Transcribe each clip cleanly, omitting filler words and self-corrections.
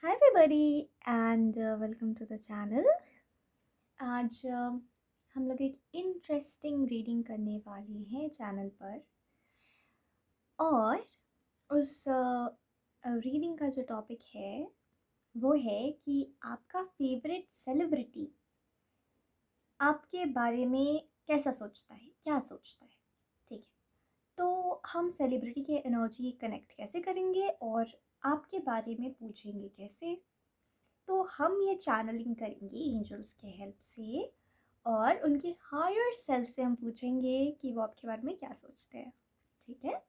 Hi everybody and welcome to the channel. आज हम लोग एक इंटरेस्टिंग रीडिंग करने वाले हैं चैनल पर और उस रीडिंग का जो टॉपिक है वो है कि आपका फेवरेट सेलिब्रिटी आपके बारे में कैसा सोचता है, क्या सोचता है। ठीक है, तो हम सेलिब्रिटी के एनर्जी कनेक्ट कैसे करेंगे और आपके बारे में पूछेंगे कैसे। तो हम ये चैनलिंग करेंगे एंजल्स के हेल्प से और उनके हायर सेल्फ से हम पूछेंगे कि वो आपके बारे में क्या सोचते हैं। ठीक है,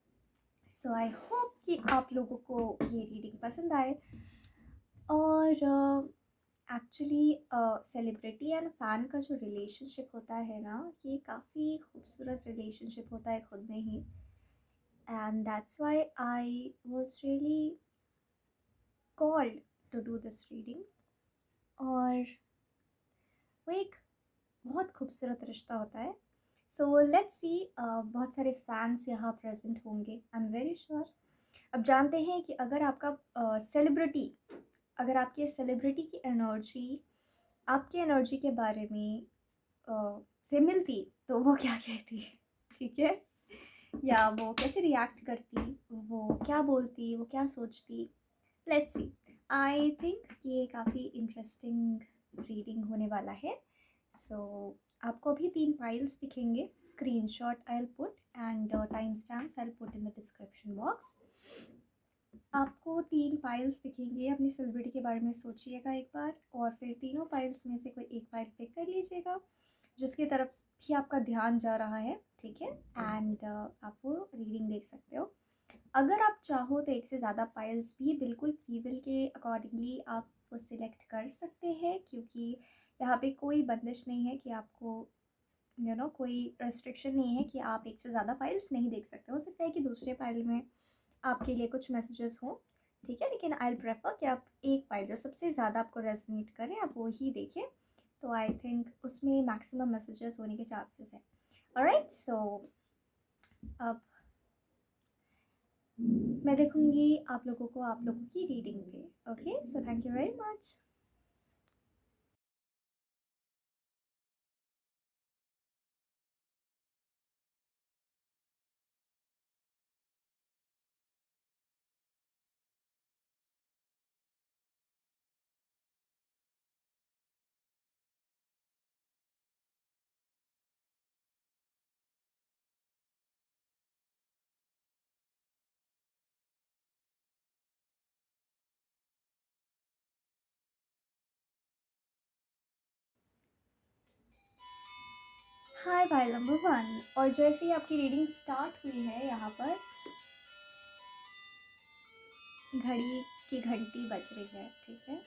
सो आई होप कि आप लोगों को ये रीडिंग पसंद आए। और एक्चुअली सेलिब्रिटी एंड फ़ैन का जो रिलेशनशिप होता है ना, ये काफ़ी खूबसूरत रिलेशनशिप होता है खुद में ही। And that's why I was really called to do this reading. और वो एक बहुत खूबसूरत रिश्ता होता है। सो लेट्स सी, बहुत सारे फैंस यहाँ प्रेजेंट होंगे, आई एम वेरी श्योर। अब जानते हैं कि अगर आपका सेलिब्रिटी अगर आपके सेलिब्रिटी की एनर्जी आपके एनर्जी के बारे में से मिलती तो वो क्या कहती। ठीक है, या वो कैसे रिएक्ट करती, वो क्या बोलती, वो क्या सोचती। लेट्स सी, आई थिंक कि ये काफ़ी इंटरेस्टिंग रीडिंग होने वाला है। सो आपको अभी 3 फाइल्स दिखेंगे, screenshot I will put and time stamps I will put in the description box. आपको 3 फाइल्स दिखेंगे, अपनी सेलिब्रिटी के बारे में सोचिएगा एक बार और फिर तीनों फाइल्स में से कोई एक फाइल पिक कर लीजिएगा जिसकी तरफ भी आपका ध्यान जा रहा है। ठीक है, एंड आप वो रीडिंग देख सकते हो। अगर आप चाहो तो एक से ज़्यादा फाइल्स भी बिल्कुल फ्री विल के अकॉर्डिंगली आप सिलेक्ट कर सकते हैं, क्योंकि यहाँ पे कोई बंदिश नहीं है कि आपको कोई रेस्ट्रिक्शन नहीं है कि आप एक से ज़्यादा फाइल्स नहीं देख सकते। हो सकता है कि दूसरे फाइल में आपके लिए कुछ मैसेजेस हों, ठीक है, लेकिन आई प्रेफर कि आप एक फाइल जो सबसे ज़्यादा आपको रेजोनेट करें आप वो ही देखें। तो आई थिंक उसमें मैक्सिमम मैसेजेस होने के चांसेस हैं। ऑलराइट, सो अब मैं देखूँगी आप लोगों की रीडिंग पे। Okay, so thank you very much. Hi भाई नंबर 1, और जैसे ही आपकी रीडिंग स्टार्ट हुई है यहाँ पर घड़ी की घंटी बज रही है। ठीक है,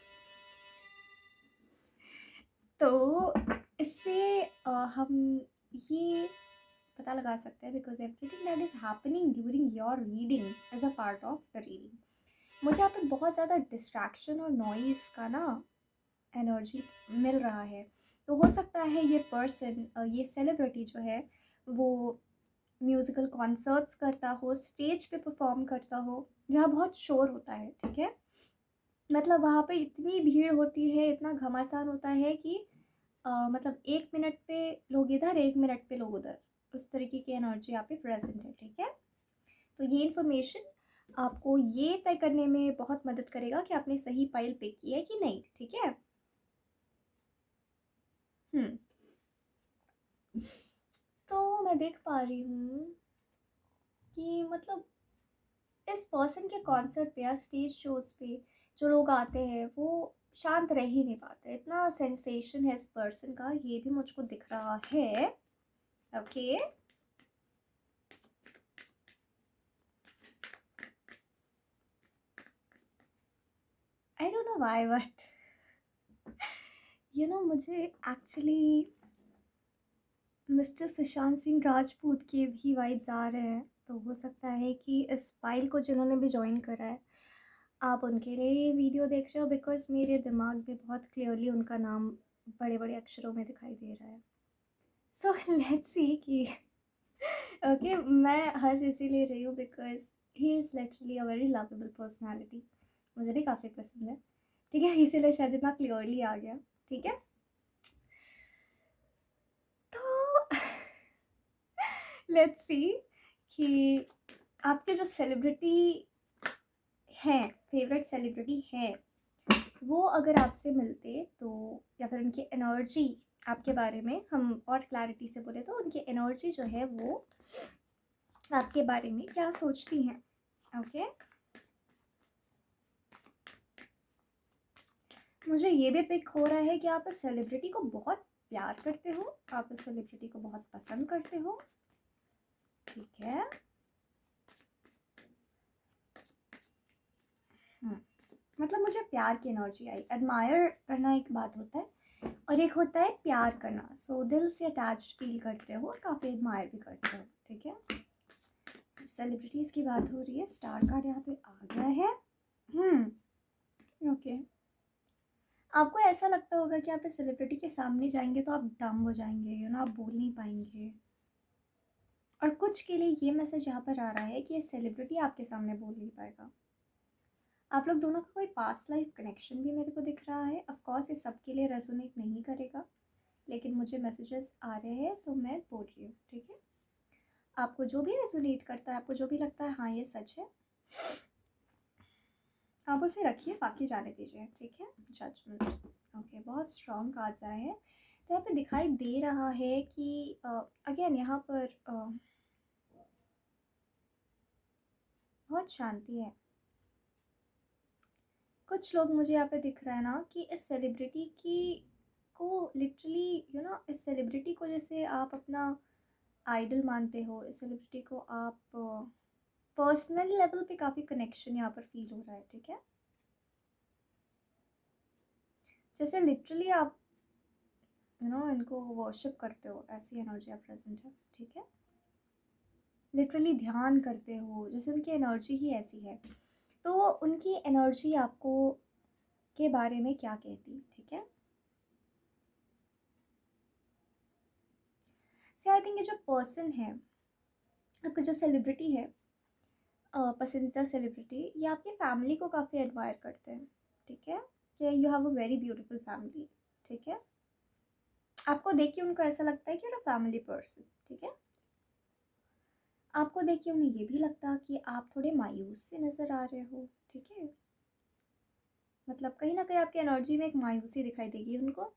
तो इससे हम ये पता लगा सकते हैं because everything that is happening during your reading is a part of the reading. मुझे यहाँ पे बहुत ज़्यादा डिस्ट्रैक्शन और नॉइज़ का ना एनर्जी मिल रहा है। तो हो सकता है ये पर्सन, ये सेलिब्रिटी जो है वो म्यूज़िकल कॉन्सर्ट्स करता हो, स्टेज पे परफॉर्म करता हो जहाँ बहुत शोर होता है। ठीक है, मतलब वहाँ पे इतनी भीड़ होती है, इतना घमासान होता है कि मतलब 1 मिनट पे लोग इधर, 1 मिनट पे लोग उधर, उस तरीके की एनर्जी यहाँ पे प्रेजेंट है। ठीक है, तो ये इन्फॉर्मेशन आपको ये तय करने में बहुत मदद करेगा कि आपने सही फाइल पिक की है कि नहीं। ठीक है, हम्म, तो मैं देख पा रही हूँ कि मतलब इस पर्सन के कॉन्सर्ट पे या स्टेज शोज पे जो लोग आते हैं वो शांत रह ही नहीं पाते। इतना सेंसेशन है इस पर्सन का, ये भी मुझको दिख रहा है। Okay, I don't know why but मुझे एक्चुअली मिस्टर सुशांत सिंह राजपूत के भी वाइब्स आ रहे हैं। तो हो सकता है कि इस फाइल को जिन्होंने भी ज्वाइन करा है आप उनके लिए ये वीडियो देख रहे हो, बिकॉज मेरे दिमाग में बहुत क्लियरली उनका नाम बड़े बड़े अक्षरों में दिखाई दे रहा है। सो लेट्स सी कि ओके, मैं हंस इसीलिए रही हूँ because he is literally a very lovable personality, मुझे भी काफ़ी पसंद है। ठीक है, इसीलिए शायद इतना क्लियरली आ गया। ठीक है, तो लेट्स सी कि आपके जो सेलिब्रिटी हैं, फेवरेट सेलिब्रिटी हैं, वो अगर आपसे मिलते तो, या फिर उनकी एनर्जी आपके बारे में हम और क्लैरिटी से बोले तो उनकी एनर्जी जो है वो आपके बारे में क्या सोचती हैं। ओके, मुझे ये भी पिक हो रहा है कि आप इस सेलिब्रिटी को बहुत प्यार करते हो, आप इस सेलिब्रिटी को बहुत पसंद करते हो। ठीक है, मतलब मुझे प्यार की एनर्जी आई। एडमायर करना एक बात होता है और एक होता है प्यार करना। सो दिल से अटैच्ड फील करते हो और काफ़ी एडमायर भी करते हो। ठीक है, सेलिब्रिटीज़ की बात हो रही है, स्टार कार्ड यहाँ पे आ गया है। ओके, आपको ऐसा लगता होगा कि आप इस सेलिब्रिटी के सामने जाएंगे तो आप डम हो जाएंगे, आप बोल नहीं पाएंगे। और कुछ के लिए ये मैसेज यहाँ पर आ रहा है कि ये सेलिब्रिटी आपके सामने बोल नहीं पाएगा। आप लोग दोनों का कोई पास्ट लाइफ कनेक्शन भी मेरे को दिख रहा है। ऑफ कोर्स ये सबके लिए रेजोनेट नहीं करेगा, लेकिन मुझे मैसेजेस आ रहे हैं तो मैं बोल रही हूँ। ठीक है, आपको जो भी रेजोनेट करता है, आपको जो भी लगता है हाँ ये सच है, आप उसे रखिए, बाकी जाने दीजिए। ठीक है, जजमेंट। ओके, बहुत स्ट्रॉन्ग कार्ड्स आए हैं। तो यहाँ पे दिखाई दे रहा है कि अगेन यहाँ पर बहुत शांति है। कुछ लोग मुझे यहाँ पे दिख रहा है ना कि इस सेलिब्रिटी की को लिटरली इस सेलिब्रिटी को जैसे आप अपना आइडल मानते हो, इस सेलिब्रिटी को आप पर्सनल लेवल पे काफ़ी कनेक्शन यहाँ पर फील हो रहा है। ठीक है, जैसे लिटरली आप इनको वर्शिप करते हो, ऐसी एनर्जी आप प्रेजेंट है। ठीक है, लिटरली ध्यान करते हो, जैसे उनकी एनर्जी ही ऐसी है। तो उनकी एनर्जी आपको के बारे में क्या कहती। ठीक है, से आई थिंक ये जो पर्सन है, आपका जो सेलिब्रिटी है, पसंदीदा सेलिब्रिटी, ये आपकी फैमिली को काफ़ी एडमायर करते हैं। ठीक है, कि you have a very beautiful family. ठीक है, आपको देख के उनको ऐसा लगता है कि you're a फैमिली पर्सन। ठीक है, आपको देख के उन्हें ये भी लगता कि आप थोड़े मायूस से नज़र आ रहे हो। ठीक है, मतलब कहीं ना कहीं आपकी एनर्जी में एक मायूसी दिखाई देगी उनको।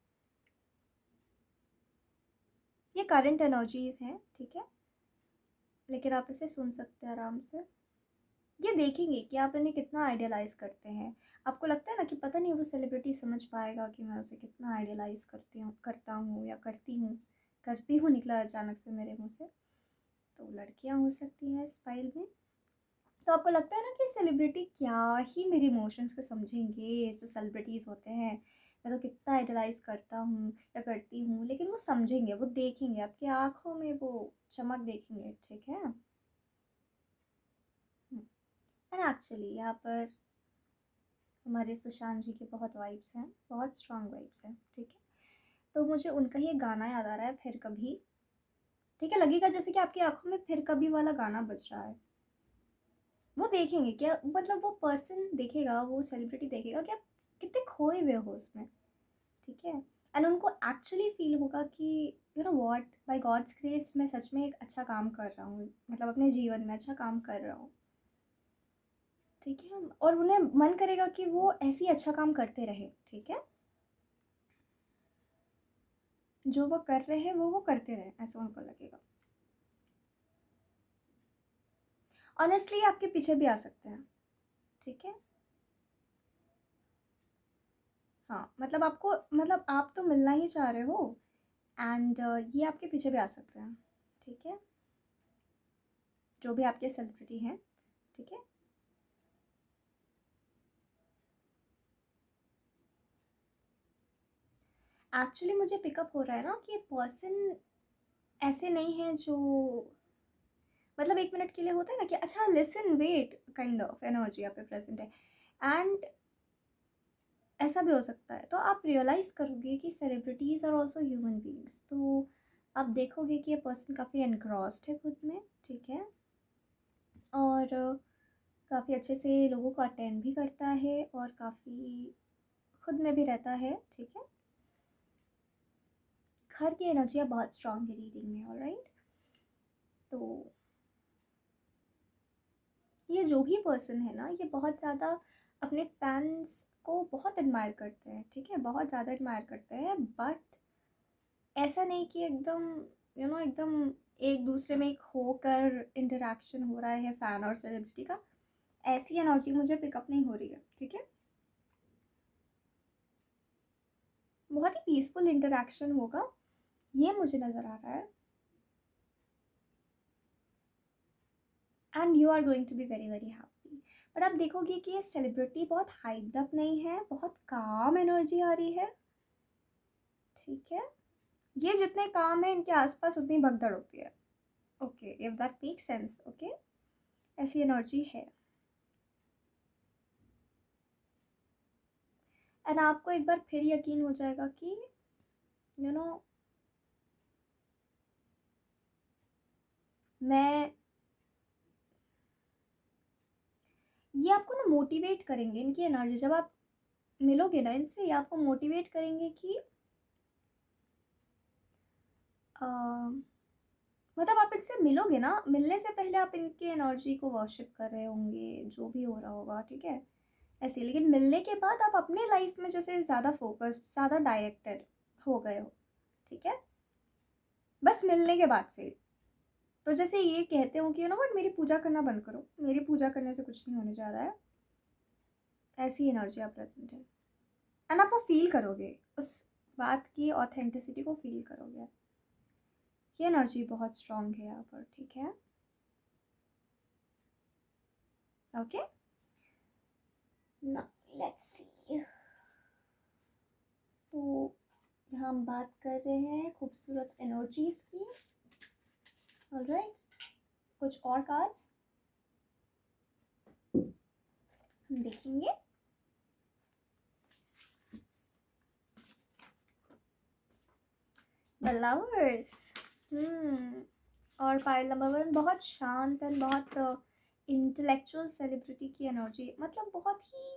ये करंट एनर्जीज हैं। ठीक है, लेकिन आप इसे सुन सकते हैं आराम से। ये देखेंगे कि आप इन्हें कितना आइडियलाइज़ करते हैं। आपको लगता है ना कि पता नहीं वो सेलिब्रिटी समझ पाएगा कि मैं उसे कितना आइडियलाइज़ करता हूँ या करती हूँ निकला अचानक से मेरे मुँह से। तो लड़कियाँ हो सकती हैं इस फाइल में। तो आपको लगता है ना कि सेलिब्रिटी क्या ही मेरे इमोशंस को समझेंगे, जो सेलिब्रिटीज़ होते हैं, मैं तो कितना आइडलाइज़ करता हूँ या करती हूँ, लेकिन वो समझेंगे, वो देखेंगे, आपकी आँखों में वो चमक देखेंगे। ठीक है, एंड एक्चुअली यहाँ पर हमारे सुशांत जी के बहुत वाइब्स हैं, बहुत स्ट्रॉन्ग वाइब्स हैं। ठीक है, तो मुझे उनका ही एक गाना याद आ रहा है, फिर कभी। ठीक है, लगेगा जैसे कि आपकी आंखों में फिर कभी वाला गाना बज रहा है। वो देखेंगे क्या, मतलब वो पर्सन देखेगा, वो सेलिब्रिटी देखेगा कि आप कितने खोए हुए हो उसमें। ठीक है, एंड उनको एक्चुअली फील होगा कि व्हाट, बाय गॉड्स ग्रेस मैं सच में एक अच्छा काम कर रहा हूँ, मतलब अपने जीवन में अच्छा काम कर रहा हूँ। ठीक है, और उन्हें मन करेगा कि वो ऐसे ही अच्छा काम करते रहे। ठीक है, जो वो कर रहे हैं वो करते रहे, ऐसा उनको लगेगा। ऑनेस्टली आपके पीछे भी आ सकते हैं। ठीक है, हाँ, मतलब आपको, मतलब आप तो मिलना ही चाह रहे हो, एंड ये आपके पीछे भी आ सकते हैं। ठीक है, जो भी आपके सेलिब्रिटी हैं। ठीक है, एक्चुअली मुझे पिकअप हो रहा है ना कि पर्सन ऐसे नहीं है जो, मतलब एक मिनट के लिए होता है ना कि अच्छा listen wait kind of energy यहाँ पे प्रेजेंट है। एंड ऐसा भी हो सकता है, तो आप रियलाइज़ करोगे कि celebrities are also human beings. तो आप देखोगे कि ये पर्सन काफ़ी एनग्रॉस्ड है खुद में। ठीक है, और काफ़ी अच्छे से लोगों को अटेंड भी करता है और काफ़ी खुद में भी रहता है, ठीक है। घर की एनर्जियाँ बहुत स्ट्रांग है रीडिंग में, ऑलराइट। तो ये जो भी पर्सन है ना, ये बहुत ज़्यादा अपने फैंस को बहुत एडमायर करते हैं, ठीक है, बहुत ज़्यादा एडमायर करते हैं। बट ऐसा नहीं कि एकदम एकदम एक दूसरे में एक होकर इंटरेक्शन हो रहा है फ़ैन और सेलिब्रिटी का, ऐसी एनर्जी मुझे पिकअप नहीं हो रही है, ठीक है। बहुत ही पीसफुल इंटरेक्शन होगा, ये मुझे नज़र आ रहा है। And you are going to be very very happy. But आप देखोगे कि ये सेलिब्रिटी बहुत हाइप्ड अप नहीं है, बहुत काम एनर्जी आ रही है, ठीक है। ये जितने काम है इनके आसपास उतनी भगदड़ होती है, okay, if that make sense, okay. ऐसी एनर्जी है। एंड आपको एक बार फिर यकीन हो जाएगा कि यू नो मैं ये आपको ना मोटिवेट करेंगे, इनकी एनर्जी जब आप मिलोगे ना इनसे, ये आपको मोटिवेट करेंगे कि मतलब आप इनसे मिलोगे ना, मिलने से पहले आप इनकी एनर्जी को वर्शिप कर रहे होंगे, जो भी हो रहा होगा, ठीक है, ऐसे। लेकिन मिलने के बाद आप अपने लाइफ में जैसे ज़्यादा फोकस्ड, ज़्यादा डायरेक्टेड हो गए हो, ठीक है, बस मिलने के बाद से। तो जैसे ये कहते हो कि बट मेरी पूजा करना बंद करो, मेरी पूजा करने से कुछ नहीं होने जा रहा है, ऐसी एनर्जी आप प्रेजेंट है। एंड आप वो फील करोगे, उस बात की ऑथेंटिसिटी को फील करोगे। ये एनर्जी बहुत स्ट्रांग है यहाँ पर, ठीक है, ओके। Now let's see. तो यहाँ हम बात कर रहे हैं खूबसूरत एनर्जीज की, ऑलराइट। कुछ और कार्ड्स हम देखेंगे। द लवर्स, और पाइल नंबर 1 बहुत शांत एंड बहुत इंटेलेक्चुअल सेलिब्रिटी की एनर्जी, मतलब बहुत ही,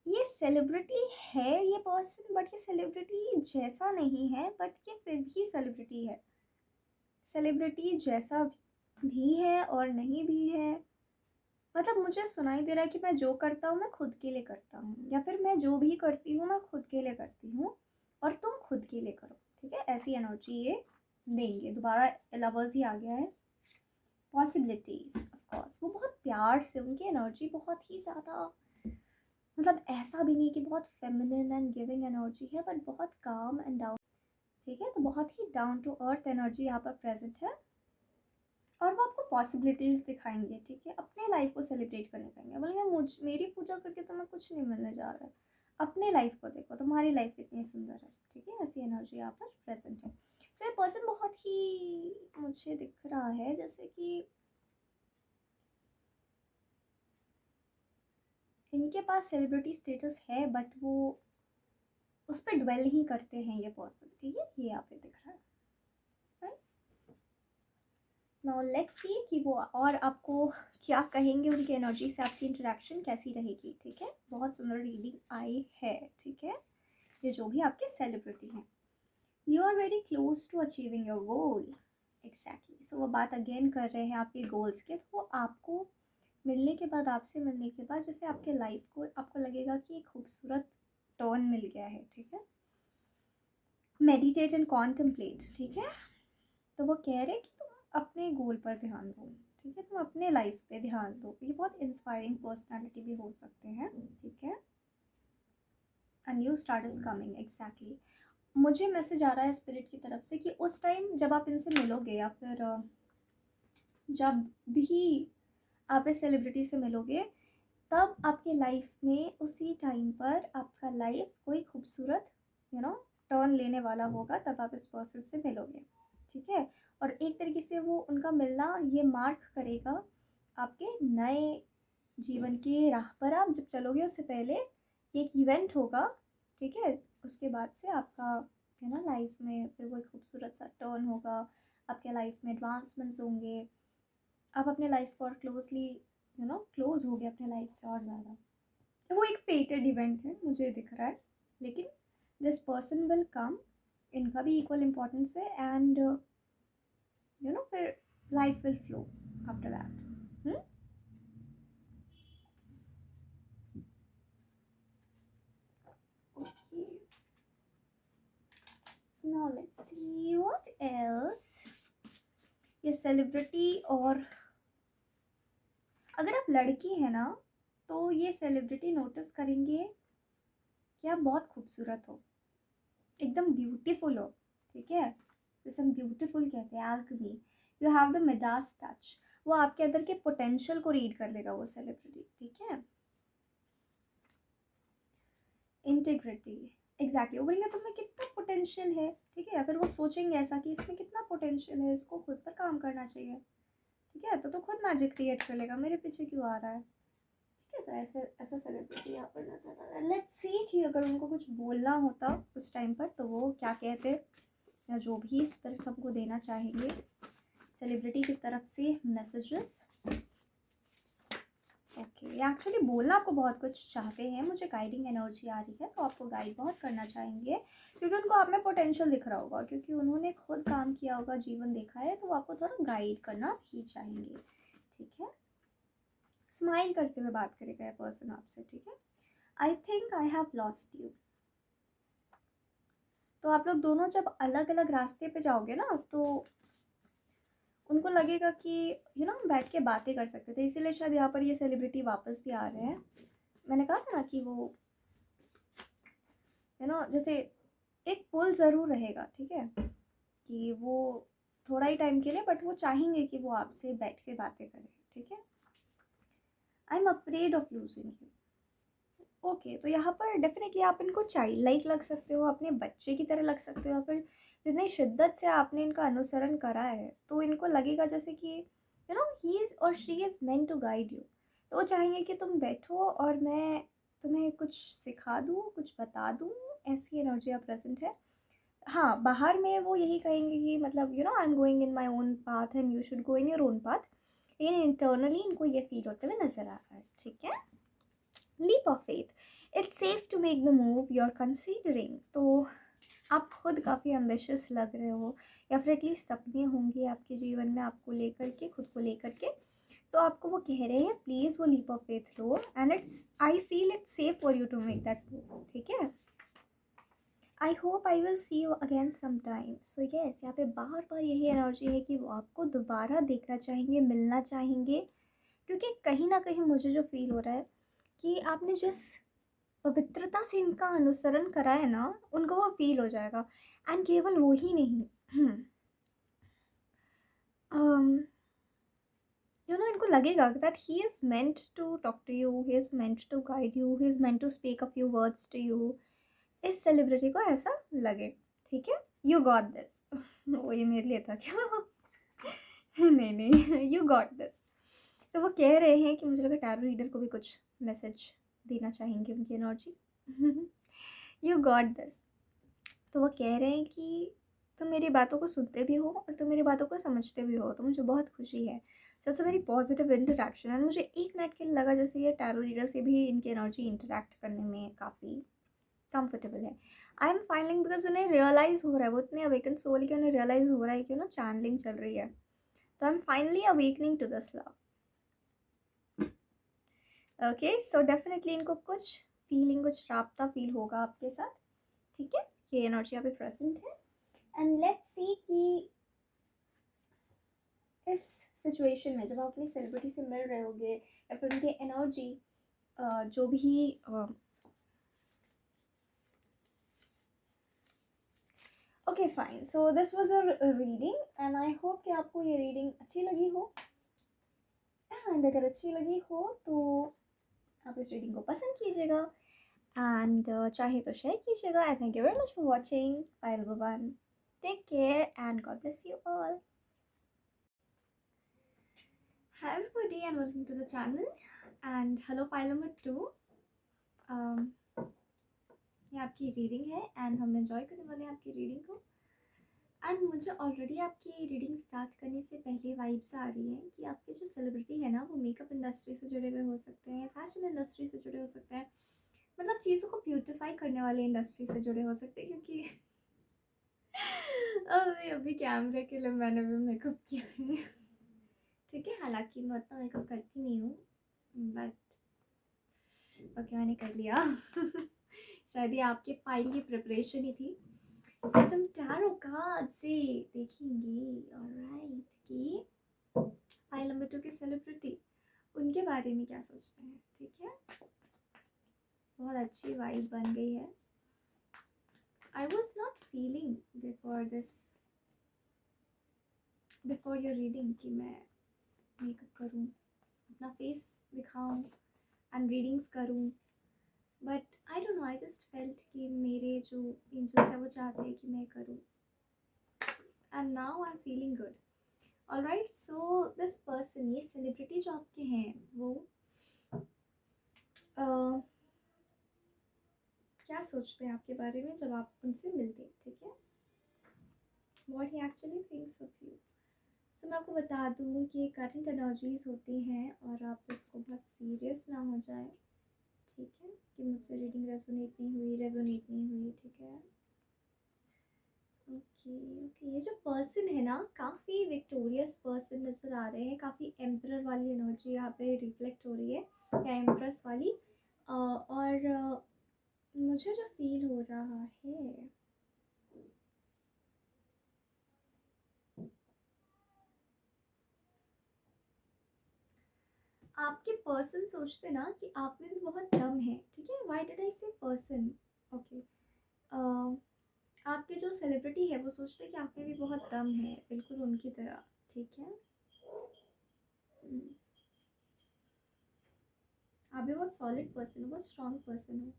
ये सेलिब्रिटी है ये पर्सन, बट ये सेलिब्रिटी जैसा नहीं है, बट ये फिर भी सेलिब्रिटी है। सेलिब्रिटी जैसा भी है और नहीं भी है, मतलब मुझे सुनाई दे रहा है कि मैं जो करता हूँ मैं खुद के लिए करता हूँ, या फिर मैं जो भी करती हूँ मैं खुद के लिए करती हूँ और तुम खुद के लिए करो, ठीक है, ऐसी एनर्जी ये देंगे। दोबारा लवर्स ही आ गया है। पॉसिबिलिटीज, ऑफ कोर्स वो बहुत प्यार से, उनकी एनर्जी बहुत ही ज़्यादा, मतलब ऐसा भी नहीं कि बहुत फेमिनिन एंड गिविंग एनर्जी है, बट बहुत काम एंड डाउन, ठीक है। तो बहुत ही डाउन टू अर्थ एनर्जी यहाँ पर प्रेजेंट है, और वो आपको पॉसिबिलिटीज़ दिखाएंगे, ठीक है, अपने लाइफ को सेलिब्रेट करने कहेंगे, बोलेंगे मेरी पूजा करके तुम्हें कुछ नहीं मिलने जा रहा है, अपने लाइफ को देखो, तुम्हारी लाइफ कितनी सुंदर है, ठीक है, ऐसी एनर्जी यहाँ पर प्रेजेंट है। सो ये पर्सन बहुत ही, मुझे दिख रहा है जैसे कि इनके पास सेलिब्रिटी स्टेटस है, बट वो उस पर ड्वेल ही करते हैं ये पर्सन, ठीक है, ये यहाँ पे दिख रहा है। नाउ लेट्स सी कि वो और आपको क्या कहेंगे, उनकी एनर्जी से आपकी इंटरेक्शन कैसी रहेगी, ठीक है। बहुत सुंदर रीडिंग आई है, ठीक है, ये जो भी आपके सेलिब्रिटी हैं। You are very close to achieving your goal, exactly. So वो बात अगेन कर रहे हैं आपके गोल्स के, तो वो आपको मिलने के बाद, आपसे मिलने के बाद जैसे आपके लाइफ को आपको लगेगा कि एक खूबसूरत टर्न मिल गया है, ठीक है। मेडिटेट एंड कॉन्टम्पलेट, ठीक है। तो वो कह रहे हैं कि तुम अपने गोल पर ध्यान दो, ठीक है, तुम अपने लाइफ पे ध्यान दो। ये बहुत इंस्पायरिंग पर्सनालिटी भी हो सकते हैं, ठीक है। A new start is coming, exactly. मुझे मैसेज आ रहा है स्पिरिट की तरफ से कि उस टाइम जब आप इनसे मिलोगे, या फिर जब भी आप इस सेलिब्रिटी से मिलोगे, तब आपके लाइफ में उसी टाइम पर आपका लाइफ कोई खूबसूरत टर्न लेने वाला होगा, तब आप इस पर्सन से मिलोगे, ठीक है। और एक तरीके से वो उनका मिलना ये मार्क करेगा आपके नए जीवन के राह पर, आप जब चलोगे उससे पहले एक इवेंट होगा, ठीक है। उसके बाद से आपका लाइफ में फिर वो एक खूबसूरत सा टर्न होगा, आपके लाइफ में एडवांसमेंट्स होंगे, आप अपने लाइफ को और क्लोजली क्लोज हो गए अपने लाइफ से और ज़्यादा, वो एक फेटेड इवेंट है मुझे दिख रहा है, लेकिन दिस पर्सन विल कम, इनका भी इक्वल इम्पोर्टेंस है, एंड फिर life will flow after that. Okay. Now let's see what else. ये सेलिब्रिटी, और अगर आप लड़की है ना तो ये सेलिब्रिटी नोटिस करेंगे कि आप बहुत खूबसूरत हो, एकदम ब्यूटीफुल हो, ठीक है, जैसे हम ब्यूटीफुल कहते हैं, alchemy, you have the Midas touch. वो आपके अंदर के पोटेंशियल को रीड कर लेगा वो सेलिब्रिटी, ठीक है. इंटीग्रिटी, एग्जैक्टली, वो बोलेंगे तुम्हें कितना पोटेंशियल है, ठीक है, या फिर वो सोचेंगे ऐसा कि इसमें कितना पोटेंशियल है, इसको खुद पर काम करना चाहिए, ठीक है, तो खुद मैजिक क्रिएट कर लेगा, मेरे पीछे क्यों आ रहा है, ठीक है. तो ऐसे ऐसा सेलिब्रिटी यहाँ पर नजर आ रहा है. लेट्स सी कि अगर उनको कुछ बोलना होता उस टाइम पर तो वो क्या कहते, या जो भी स्पिरिट हमको देना चाहेंगे सेलिब्रिटी की तरफ से मैसेजेस. ओके, ये एक्चुअली बोलना आपको बहुत कुछ चाहते हैं, मुझे गाइडिंग एनर्जी आ रही है, तो आपको गाइड बहुत करना चाहेंगे, क्योंकि उनको आप में पोटेंशियल दिख रहा होगा, क्योंकि उन्होंने खुद काम किया होगा, जीवन देखा है, तो वो आपको थोड़ा गाइड करना भी चाहेंगे, ठीक है. स्माइल करते हुए बात करेगा ये पर्सन आपसे, ठीक है. आई think I have lost you. तो आप लोग दोनों जब अलग अलग रास्ते पे जाओगे ना तो उनको लगेगा कि हम बैठ के बातें कर सकते थे, इसीलिए शायद यहाँ पर ये सेलिब्रिटी वापस भी आ रहे हैं. मैंने कहा था ना कि वो जैसे एक पुल ज़रूर रहेगा, ठीक है, कि वो थोड़ा ही टाइम के लिए, बट वो चाहेंगे कि वो आपसे बैठ के बातें करें, ठीक है. I am afraid of losing you. Okay, तो यहाँ पर डेफिनेटली आप इनको चाइल्ड लाइक लग सकते हो, अपने बच्चे की तरह लग सकते हो, या फिर जितनी शिद्दत से आपने इनका अनुसरण करा है तो इनको लगेगा जैसे कि ही इज़ और she is meant to guide you. तो वो चाहेंगे कि तुम बैठो और मैं तुम्हें कुछ सिखा दूँ, कुछ बता दूँ, ऐसी एनर्जी आप प्रेजेंट है. हाँ, बाहर में वो यही कहेंगे कि मतलब I am going in my own path and you should go in your own path, लेकिन इंटरनली इनको ये फील होते हुए नज़र आ रहा है, ठीक है. Leap of faith, it's safe to make the move you are considering. तो आप खुद काफ़ी एम्बिशियस लग रहे हो, या फिर एटलीस्ट सपने होंगे आपके जीवन में आपको लेकर के, खुद को लेकर के, तो आपको वो कह रहे हैं प्लीज़ वो लीप ऑफ फेथ लो, and it's I feel it's safe for you to make that move, ठीक है. I hope I will see you again some time. So yes, यहाँ पे बार बार यही एनर्जी है कि वो आपको दोबारा देखना चाहेंगे, मिलना चाहेंगे, क्योंकि कहीं ना कहीं मुझे जो फील हो रहा है कि आपने जिस पवित्रता से इनका अनुसरण करा है ना, उनको वो फील हो जाएगा. एंड केवल वो ही नहीं, इनको लगेगा that he is meant to talk to you, he is meant to guide you, he is meant to speak a few words to you. इस सेलिब्रिटी को ऐसा लगे, ठीक है. You got this. वो ये मेरे लिए था क्या? नहीं नहीं, यू गॉट दिस. तो वो कह रहे हैं कि मुझे लगा टैरो रीडर को भी कुछ मैसेज देना चाहेंगे उनकी एनर्जी. You got this. तो वो कह रहे हैं कि तुम मेरी बातों को सुनते भी हो और तुम मेरी बातों को समझते भी हो, तो मुझे बहुत खुशी है. So it's a very positive interaction, and मुझे 1 मिनट के लिए लगा जैसे ये टैरो रीडर से भी इनकी एनर्जी इंटरेक्ट करने में काफ़ी कंफर्टेबल है. आई एम फाइलिंग बिकॉज उन्हें रियलाइज़ हो रहा है, वो इतने अवेकन सोल के उन्हें रियलाइज़ हो रहा है कि चैनलिंग चल रही है. तो I am finally awakening to this love. Okay, so definitely इनको कुछ फीलिंग, कुछ राब्ता फील होगा आपके साथ, ठीक है. ये एनर्जी यहाँ पे प्रेजेंट है. एंड लेट्स सी कि इस सिचुएशन में जब आप अपनी सेलिब्रिटी से मिल रहे होगे, या फिर उनकी एनर्जी जो भी okay fine. So this was a reading, and I hope कि आपको ये रीडिंग अच्छी लगी हो. एंड अगर अच्छी लगी हो तो आप इस रीडिंग को पसंद कीजिएगा, एंड चाहे तो शेयर कीजिएगा. And thank you very much for watching. Bye everyone, take care and God bless you all. Hi everybody and welcome to the channel, and hello Pylamid too. ये आपकी रीडिंग है and हम enjoy करने वाले हैं आपकी reading को. And मुझे ऑलरेडी आपकी रीडिंग स्टार्ट करने से पहले वाइब्स आ रही हैं कि आपके जो सेलिब्रिटी है ना वो मेकअप इंडस्ट्री से जुड़े हुए हो सकते हैं, फैशन इंडस्ट्री से जुड़े हो सकते हैं, मतलब चीज़ों को ब्यूटिफाई करने वाले इंडस्ट्री से जुड़े हो सकते हैं, क्योंकि अभी कैमरे के लिए मैंने भी मेकअप किया है। ठीक है, हालांकि मैं उतना मेकअप करती नहीं हूँ, बट ओके मैंने कर लिया। शायद ये आपके फाइल की प्रिपरेशन ही थी। सो तुम टैरो कार्ड से देखेंगे ऑलराइट कि फाइल नंबर 2 के सेलिब्रिटी उनके बारे में क्या सोचते हैं। ठीक है, बहुत अच्छी वाइब बन गई है। I was not feeling before your reading कि मैं मेकअप करूँ, अपना फेस दिखाऊँ एंड रीडिंग्स करूँ, but I don't know, I just felt कि मेरे जो एंजल्स है वो चाहते हैं कि मैं करूँ, and now I am feeling good. Alright, so this person, ये सेलिब्रिटी जो आपके हैं वो क्या सोचते हैं आपके बारे में जब आप उनसे मिलते हैं। ठीक है, what he actually thinks of you. So मैं आपको बता दूँ कि करंट एनर्जीज होती हैं और आप इसको बहुत सीरियस ना हो जाए। ठीक है, कि मुझसे रीडिंग रेजोनेट नहीं हुई। ठीक है, ओके ओके। ये जो पर्सन है ना, काफ़ी विक्टोरियस पर्सन नज़र आ रहे हैं, काफ़ी एम्परर वाली एनर्जी यहाँ पे रिफ्लेक्ट हो रही है, या एम्प्रेस वाली। और मुझे जो फील हो रहा है, आपके पर्सन सोचते ना कि आप में भी बहुत दम है। ठीक है, व्हाई डिड आई से पर्सन, ओके। आपके जो सेलिब्रिटी है वो सोचते हैं कि आप में भी बहुत दम है, बिल्कुल उनकी तरह। ठीक है, आप भी बहुत सॉलिड पर्सन हो, बहुत स्ट्रॉन्ग पर्सन हो,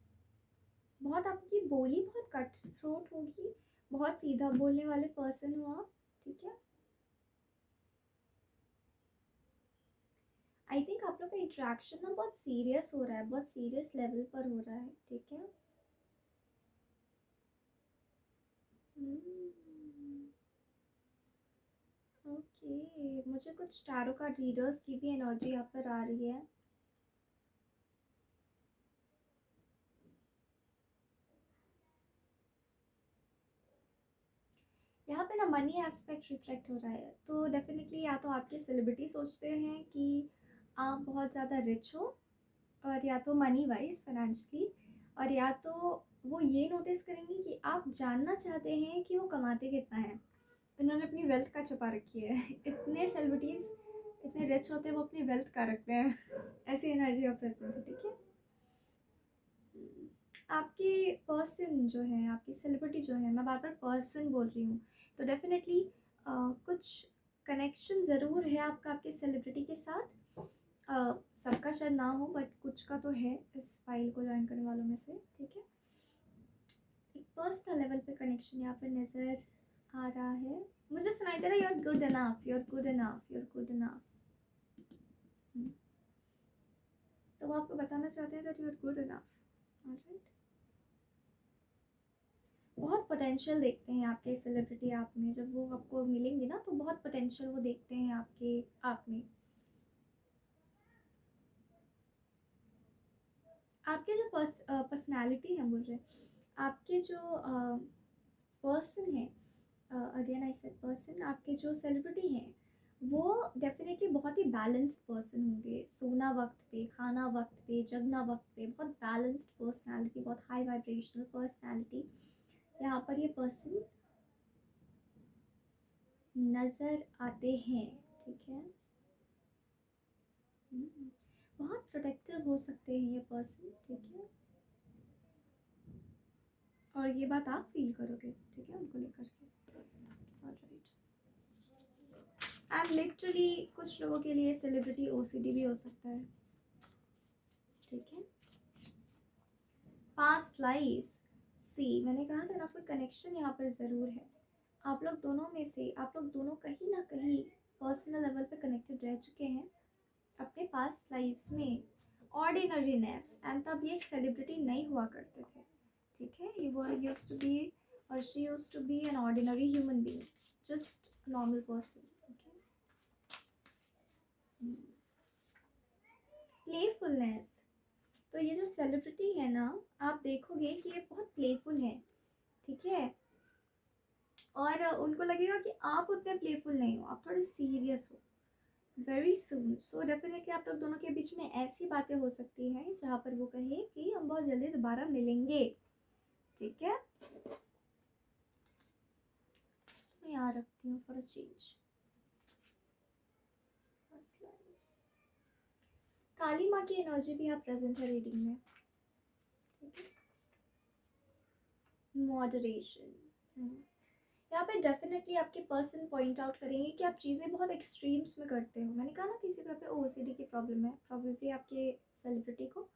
बहुत आपकी बोली बहुत कट थ्रोट होगी, बहुत सीधा बोलने वाले पर्सन हो आप। ठीक है, आई थिंक आप लोग का इंट्रैक्शन ना बहुत सीरियस हो रहा है, बहुत सीरियस लेवल पर हो रहा है। ठीक है, ओके मुझे कुछ टैरो कार्ड रीडर्स की भी एनर्जी यहाँ पर आ रही है। यहाँ पे ना मनी एस्पेक्ट रिफ्लेक्ट हो रहा है, तो डेफिनेटली या तो आपके सेलिब्रिटी सोचते हैं कि आप बहुत ज़्यादा रिच हो, और या तो मनी वाइज फाइनेंशली, और या तो वो ये नोटिस करेंगे कि आप जानना चाहते हैं कि वो कमाते कितना है। उन्होंने अपनी वेल्थ का छुपा रखी है। इतने सेलिब्रिटीज़ इतने रिच होते हैं वो अपनी वेल्थ का रखते हैं। ऐसी एनर्जी ऑफ प्रेजेंट है। ठीक है, आपके पर्सन जो है, आपकी सेलिब्रिटी जो है, मैं बार बार पर्सन बोल रही हूँ, तो डेफिनेटली कुछ कनेक्शन ज़रूर है आपका आपके सेलिब्रिटी के साथ। सबका शायद ना हो, बट कुछ का तो है इस फाइल को ज्वाइन करने वालों में से। ठीक है, एक पर्सनल लेवल पे कनेक्शन यहाँ पर नज़र आ रहा है। मुझे सुनाई दे रहा है you are good enough, you are good enough, you are good enough. तो वो आपको बताना चाहते हैं that you are good enough. Alright, बहुत पोटेंशियल देखते हैं आपके सेलिब्रिटी आप में, जब वो आपको मिलेंगे ना तो बहुत पोटेंशियल वो देखते हैं आपके आप में। आपके जो पर्सनालिटी है, बोल रहे आपके जो पर्सन है, अगेन आई सेड पर्सन, आपके जो सेलिब्रिटी हैं वो डेफिनेटली बहुत ही बैलेंस्ड पर्सन होंगे। सोना वक्त पे, खाना वक्त पे, जगना वक्त पे, बहुत बैलेंस्ड पर्सनालिटी, बहुत हाई वाइब्रेशनल पर्सनालिटी यहाँ पर ये पर्सन नज़र आते हैं। ठीक है, बहुत प्रोटेक्टिव हो सकते हैं ये पर्सन। ठीक है, और ये बात आप फील करोगे। ठीक है, उनको लेकर के। ऑलराइट, एंड लिटरली कुछ लोगों के लिए सेलिब्रिटी ओसीडी भी हो सकता है। ठीक है, पास्ट लाइफ्स, सी मैंने कहा था ना, कोई कनेक्शन यहाँ पर ज़रूर है। आप लोग दोनों में से, आप लोग दोनों कहीं ना कहीं पर्सनल लेवल पे कनेक्टेड रह चुके हैं अपने पास्ट लाइफ्स में। ऑर्डिनरीनेस, एंड तब ये एक सेलिब्रिटी नहीं हुआ करते थे। ठीक है, ये वो used to be or she used to be an ordinary human being, just a normal person. Okay. Playfulness, तो ये जो सेलिब्रिटी है ना, आप देखोगे कि ये बहुत प्लेफुल है, ठीक है, और उनको लगेगा कि आप उतने प्लेफुल नहीं हो, आप थोड़े सीरियस हो। वेरी सून, सो डेफिनेटली आप लोग दोनों के बीच में ऐसी बातें हो सकती हैं जहाँ पर वो कहे कि हम बहुत जल्दी दोबारा मिलेंगे, ठीक है। मैं यहाँ रखती हूँ फॉर अ चेंज। काली माँ की एनर्जी भी यहाँ प्रेजेंट है रीडिंग में, ठीक है। मॉडरेशन, यहाँ पे डेफिनेटली आपके पर्सन पॉइंट आउट करेंगे कि आप चीज़ें बहुत एक्सट्रीम्स में करते हो। मैंने कहा ना किसी को पे ओसीडी की प्रॉब्लम है प्रॉब्लली आपके सेलिब्रिटी को,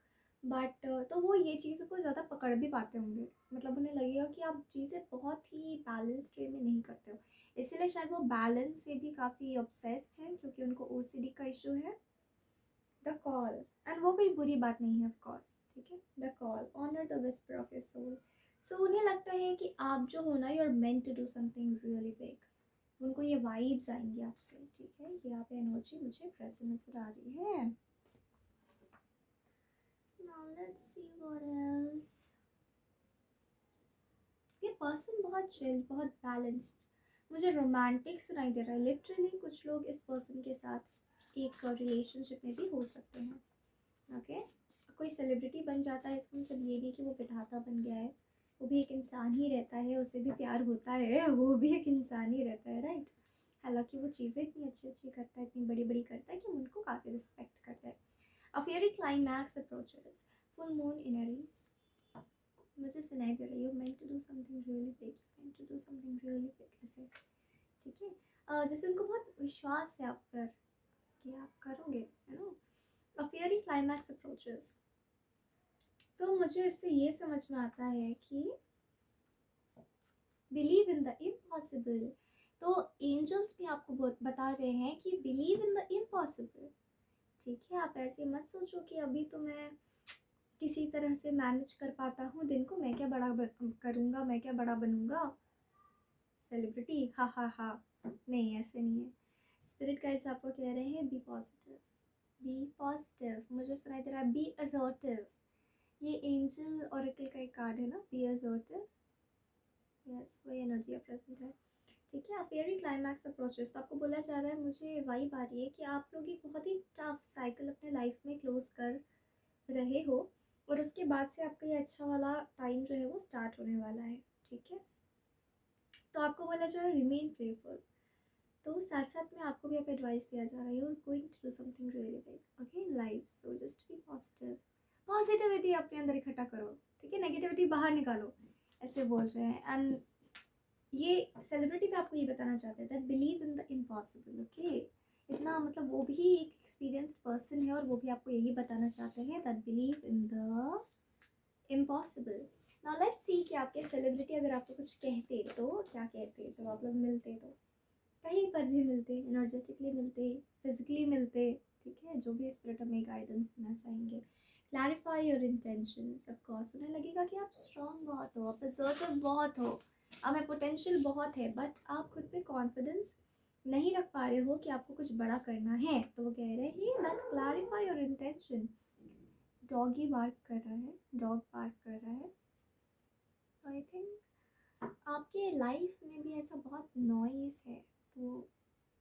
बट तो वो ये चीज़ों को ज़्यादा पकड़ भी पाते होंगे, मतलब उन्हें लगेगा कि आप चीज़ें बहुत ही बैलेंस्ड वे में नहीं करते हो, इसीलिए शायद वो बैलेंस से भी काफ़ी ऑब्सेस्ड हैं, क्योंकि उनको ओसीडी का इशू है। द कॉल, एंड वो कोई बुरी बात नहीं है ऑफ कोर्स, ठीक है। The call, honour the whisper of your soul. So उन्हें लगता है कि आप जो हो ना, you are meant to do something really big, उनको ये वाइब्स आएंगी आपसे, ठीक है। यहाँ पे एनर्जी मुझे प्रेजेंट नजर आ रही है। Now let's see what else. ये पर्सन बहुत चिल, बहुत बैलेंस्ड, मुझे रोमांटिक सुनाई दे रहा है। लिटरली कुछ लोग इस पर्सन के साथ एक रिलेशनशिप में भी हो सकते हैं, ओके। कोई सेलिब्रिटी बन जाता है इसका मतलब ये नहीं कि वो विधाता बन गया है, वो भी एक इंसान ही रहता है, उसे भी प्यार होता है, वो भी एक इंसान ही रहता है, राइट। हालांकि वो चीज़ें इतनी अच्छी अच्छी करता है, इतनी बड़ी बड़ी करता है कि हम उनको काफ़ी रिस्पेक्ट करते हैं। A fiery climax approaches, full moon in Aries, मुझे सुनाई दे रही है meant to do something really big, meant to do something really big ऐसे, ठीक है। जैसे उनको बहुत विश्वास है आप पर कि आप करोगे, you know. A fiery climax approaches, तो मुझे इससे ये समझ में आता है कि बिलीव इन द इम्पॉसिबल, तो एंजल्स भी आपको बता रहे हैं कि बिलीव इन द इम्पॉसिबल, ठीक है। आप ऐसे मत सोचो कि अभी तो मैं किसी तरह से मैनेज कर पाता हूँ दिन को, मैं क्या बड़ा करूँगा, मैं क्या बड़ा बनूँगा सेलिब्रिटी, हा हा हा, नहीं ऐसे नहीं है। स्पिरिट गाइड्स आपको कह रहे हैं बी पॉजिटिव, बी पॉजिटिव, मुझे सुनाई दे रहा है बी असर्टिव। ये एंजल ऑरेकल का एक कार्ड है ना, बी असर्टिव, यस वही एनर्जी प्रेजेंट है, ठीक है। फेयरी क्लाइमैक्स अप्रोचेस, तो आपको बोला जा रहा है, मुझे वाइब आ रही है कि आप लोग एक बहुत ही टफ साइकिल अपने लाइफ में क्लोज कर रहे हो, और उसके बाद से आपका ये अच्छा वाला टाइम जो है वो स्टार्ट होने वाला है, ठीक है। तो आपको बोला जा रहा है रिमेन प्लेफुल, तो साथ साथ में आपको भी आप एडवाइस दिया जा रहा है, you are going to do something really big, okay, in life, so just be positive, positivity अपने अंदर इकट्ठा करो, ठीक है, नेगेटिविटी बाहर निकालो, ऐसे बोल रहे हैं। एंड ये सेलिब्रिटी भी आपको ये बताना चाहते हैं that believe in the impossible, okay. इतना मतलब वो भी एक एक्सपीरियंस्ड पर्सन है, और वो भी आपको यही बताना चाहते हैं that believe in the impossible. Now let's see कि आपके सेलिब्रिटी अगर आपको कुछ कहते तो क्या कहते, जब आप लोग मिलते तो कहीं पर भी मिलते, एनर्जेटिकली मिलते, फिजिकली मिलते, ठीक है, जो भी स्पिरिट हमें गाइडेंस देना चाहेंगे। Clarify your intentions, of course उन्हें लगेगा कि आप स्ट्रॉन्ग बहुत हो, आप असर्टिव बहुत हो, आप में पोटेंशियल बहुत है, बट आप खुद पे कॉन्फिडेंस नहीं रख पा रहे हो कि आपको कुछ बड़ा करना है, तो वो कह रहे हैं that clarify your intention. Doggy bark कर रहा है, डॉग बार्क कर रहा है, आई थिंक आपके लाइफ में भी ऐसा बहुत नॉइज़ है, तो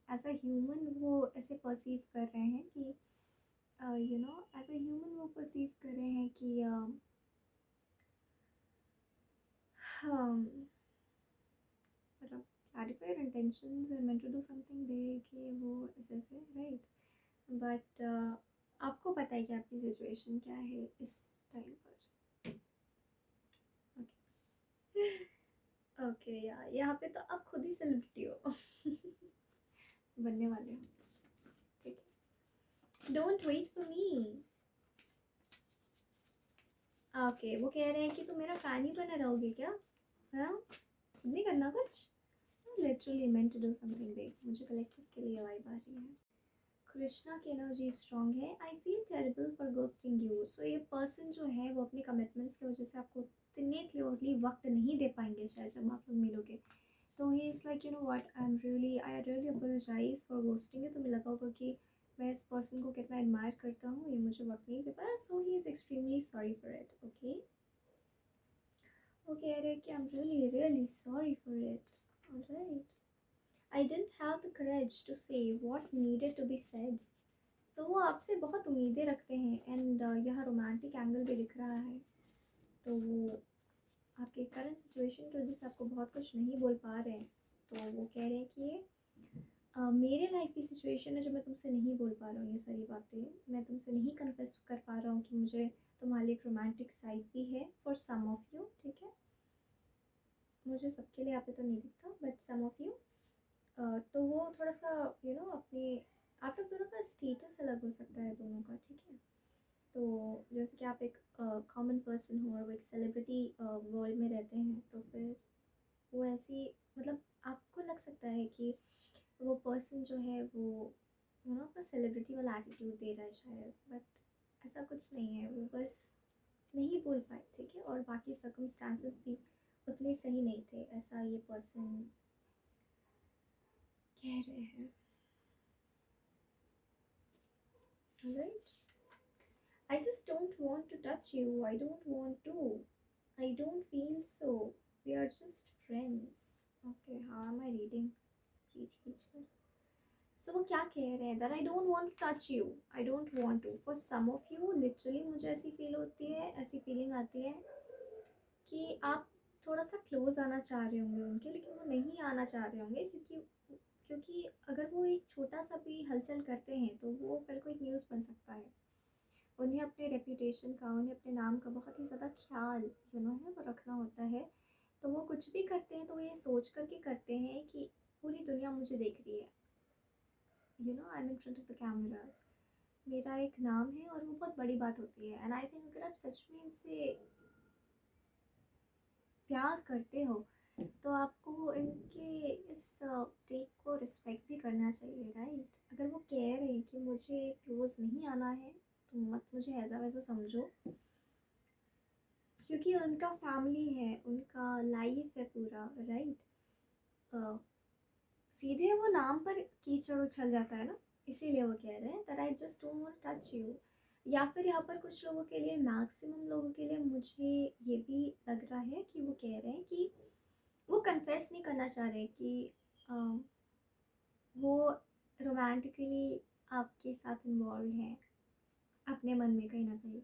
एज अ ह्यूमन वो ऐसे परसीव कर रहे हैं कि you know, as a human वो परसीव कर रहे हैं कि मतलब clarify your intentions and meant to do something big, ये वो ऐसे ऐसे, राइट। बट आपको पता है कि आपकी सिचुएशन क्या है इस टाइम पर, ओके ओके यार, यहाँ पे तो आप खुद ही सेलिब्रिटी हो बनने वाले हो, ठीक है। Don't wait for me, okay. वो कह रहे हैं कि तुम मेरा फैन ही बने रहोगे क्या, हाँ, खुद नहीं करना कुछ, literally meant to do something big, मुझे कलेक्टिव के लिए वाइब आ रही है। कृष्णा की एनर्जी स्ट्रांग है। I feel terrible for ghosting you. So ये पर्सन जो है वो अपने कमिटमेंट्स की वजह से आपको इतने क्लियरली वक्त नहीं दे पाएंगे शायद जब आप लोग मिलोगे। तो he is like, you know what, I really apologise for ghosting you. तुम्हें लगा होगा कि मैं इस पर्सन को कितना एडमायर करता हूँ, ये मुझे वक्त नहीं दे पाया। So he is extremely sorry for it. Okay okay, अरे कि I am really really sorry for it. Alright, I didn't have the courage to say what needed to be said. So वो आपसे बहुत उम्मीदें रखते हैं एंड यहाँ romantic angle भी दिख रहा है। तो वो आपके करंट सिचुएशन की वजह से आपको बहुत कुछ नहीं बोल पा रहे हैं। तो वो कह रहे हैं कि ये मेरे लाइफ की सिचुएशन है जो मैं तुमसे नहीं बोल पा रहा हूँ, ये सारी बातें मैं तुमसे नहीं कन्फेस कर पा रहा हूँ कि मुझे तुम्हारे लिए एक रोमांटिक साइड भी है फॉर सम ऑफ यू। ठीक है, मुझे सबके लिए यहाँ पे तो नहीं दिखता बट सम ऑफ यू। तो वो थोड़ा सा यू नो अपने आप लोग दोनों का स्टेटस अलग हो सकता है दोनों का। ठीक है, तो जैसे कि आप एक कॉमन पर्सन हो और वो एक सेलिब्रिटी वर्ल्ड में रहते हैं, तो फिर वो ऐसी मतलब आपको लग सकता है कि वो पर्सन जो है वो यू नो अपना सेलिब्रिटी वाला एटीट्यूड दे रहा है शायद, बट ऐसा कुछ नहीं है। वो बस नहीं बोल पाए। ठीक है, और बाकी सर्कमस्टांसेस भी उतने सही नहीं थे, ऐसा ये पर्सन कह रहे हैं। Right, I just don't want to touch you. I don't want to. I don't feel so. We are just friends. Okay, how am I reading? खींच खींच कर। So वो क्या कह रहे हैं? That I don't want to touch you. I don't want to. For some of you, literally मुझे ऐसी फील होती है, ऐसी फीलिंग आती है कि आप थोड़ा सा क्लोज आना चाह रहे होंगे उनके, लेकिन वो नहीं आना चाह रहे होंगे क्योंकि अगर वो एक छोटा सा भी हलचल करते हैं तो वो कल को एक न्यूज़ बन सकता है। उन्हें अपने रेपुटेशन का, उन्हें अपने नाम का बहुत ही ज़्यादा ख्याल यू नो है वो रखना होता है। तो वो कुछ भी करते हैं तो वो ये सोच करके करते हैं कि पूरी दुनिया मुझे देख रही है, you no I am in front of the cameras, मेरा एक नाम है और वो बहुत बड़ी बात होती है। एंड आई थिंक अगर आप सच में इनसे प्यार करते हो तो आपको इनके इस टेक को रिस्पेक्ट भी करना चाहिए। राइट, अगर वो कह रहे हैं कि मुझे क्लोज नहीं आना है तो मत मुझे ऐसा वैसा समझो, क्योंकि उनका फैमिली है, उनका लाइफ है पूरा। राइट, सीधे वो नाम पर कीचड़ उछल जाता है ना, इसीलिए वो कह रहे हैं that I just don't want touch you. या फिर यहाँ पर कुछ लोगों के लिए, मैक्सिमम लोगों के लिए मुझे ये भी लग रहा है कि वो कह रहे हैं कि वो कन्फेस नहीं करना चाह रहे कि वो रोमांटिकली आपके साथ इन्वॉल्व हैं अपने मन में कहीं ना कहीं।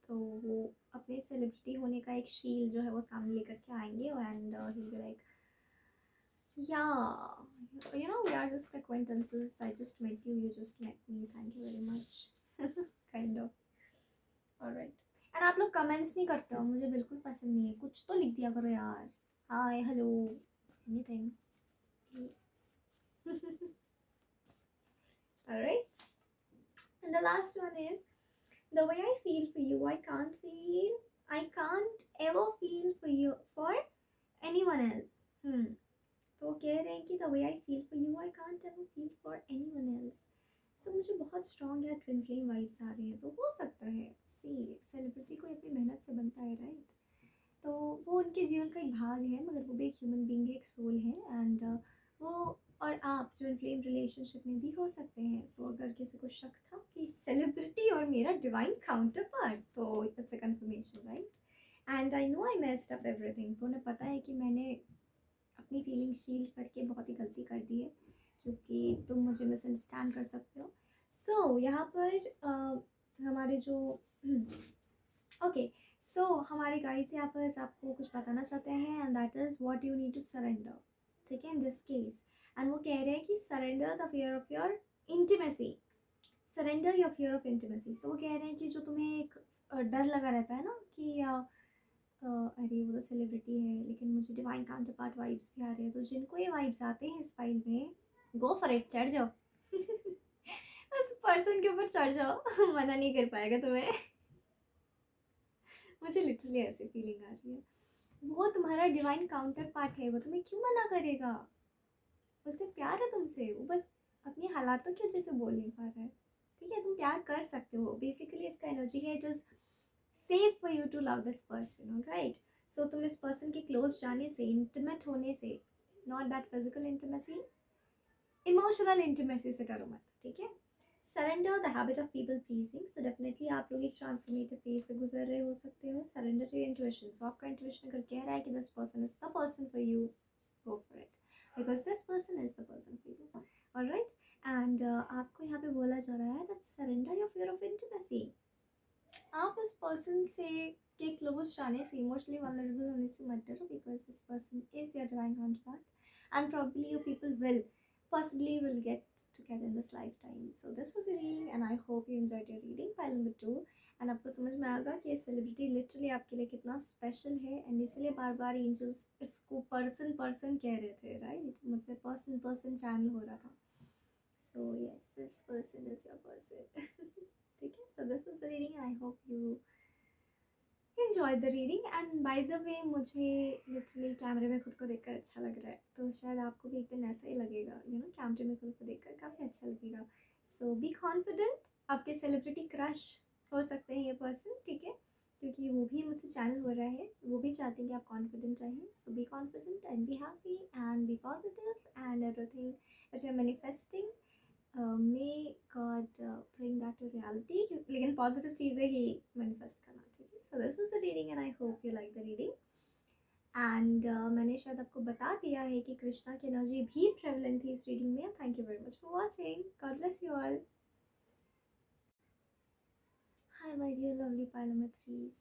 तो वो अपने सेलिब्रिटी होने का एक शील जो है वो सामने लेकर के आएंगे and he will like, yeah, you know, we are just acquaintances. I just met you, you just met me. Thank you very much. Kind of. Alright. And आप लोग कमेंट्स नहीं करते हो, मुझे बिल्कुल पसंद नहीं है। कुछ तो लिख दिया करो यार, hi hello anything please. Alright, and the last one is the way I feel for you. I can't ever feel for you for anyone else. तो कह रहे हैं कि the way I feel for you I can't ever feel for anyone else. So मुझे बहुत strong या twin flame vibes आ रही हैं। तो हो सकता है सी सेलिब्रिटी को अपनी मेहनत से बनता है। राइट, तो वो उनके जीवन का एक भाग है, मगर वो भी एक ह्यूमन बींग है, एक सोल है। एंड वो और आप ट्विन फ्लेम रिलेशनशिप में भी हो सकते हैं। सो अगर किसी को शक था कि सेलिब्रिटी और मेरा डिवाइन काउंटर पार्ट, तो it's a conformation. Right, and I know I messed up everything. तो उन्हें पता है कि मैंने अपनी फीलिंग्स शील्ड करके बहुत ही गलती कर दी है, क्योंकि तुम मुझे मिसअंडरस्टैंड कर सकते हो। सो यहाँ पर हमारे जो ओके सो हमारे गाइड्स यहाँ पर आपको कुछ बताना चाहते हैं and that is what you need to surrender. ठीक है, इन दिस केस। एंड वो कह रहे हैं कि surrender the fear of your intimacy, surrender your fear of intimacy. So वो कह रहे हैं कि जो तुम्हें एक डर लगा रहता है ना कि अरे वो तो सेलिब्रिटी है लेकिन मुझे डिवाइन काउंटर पार्ट वाइब्स भी आ रहे हैं। तो जिनको ये वाइब्स आते हैं इस फाइल में, गो फॉर इट, चढ़ जाओ। उस पर्सन के ऊपर चढ़ जाओ, मना नहीं कर पाएगा तुम्हें। मुझे लिटरली ऐसी फीलिंग आ रही है। वो तुम्हारा डिवाइन काउंटर पार्ट है, वो तुम्हें क्यों मना करेगा? उसे प्यार है तुमसे, वो बस अपनी हालातों की वजह से बोल नहीं पा रहा है, ठीक है? तुम प्यार कर सकते हो, बेसिकली इसका एनर्जी है, it is safe for you to love this person, right? So तुम इस पर्सन के क्लोज जाने से, इंटीमेट होने से, not that physical intimacy, emotional intimacy से डरो मत, ठीक है? Surrender the habit of people pleasing, so definitely आप लोग एक ट्रांसफॉर्मेटिव फेज से गुजर रहे हो सकते हो। सरेंडर टू इंट्यूशन, सो आपका इंट्यूशन अगर कह रहा है कि this person is the person for you, go for it, because this person is the person for you, alright? And आपको यहाँ पे बोला जा रहा है that surrender your fear of intimacy. आप इस पर्सन से के क्लोज जाने से, इमोशनली वल्नरेबल होने से मत डरो, because this person is your divine counterpart and probably you people will possibly will get together in this lifetime. So this was a reading and I hope you enjoyed your reading. Pile number 2, and आपको समझ में आएगा कि ये celebrity literally आपके लिए कितना special है, एंड इसलिए बार बार एंजल्स इसको पर्सन पर्सन कह रहे थे, राइट? मुझसे पर्सन पर्सन चैनल हो रहा था। So yes, this person is your person. ठीक है, so this was the reading, I hope you enjoy the reading. and by the way, मुझे लिटरली कैमरे में खुद को देखकर अच्छा लग रहा है, तो शायद आपको भी एक दिन ऐसा ही लगेगा, कैमरे में खुद को देखकर काफ़ी अच्छा लगेगा। सो बी कॉन्फिडेंट, आपके सेलिब्रिटी क्रश हो सकते हैं ये पर्सन, ठीक है? क्योंकि वो भी मुझसे चैनल हो रहा है, वो भी चाहते हैं कि आप कॉन्फिडेंट रहें। So be confident and be happy and be positive and everything that you are manifesting, may God bring that to reality, लेकिन पॉजिटिव चीज़ें ही मैनिफेस्ट करना, ठीक है? So this was the reading and I hope you like the reading. And मैंने शायद आपको बता दिया है कि कृष्णा की एनर्जी भी प्रेवलेंट थी इस रीडिंग में। Thank you very much for watching, God bless you all. Hi my dear lovely पायलोमेथ्रीज।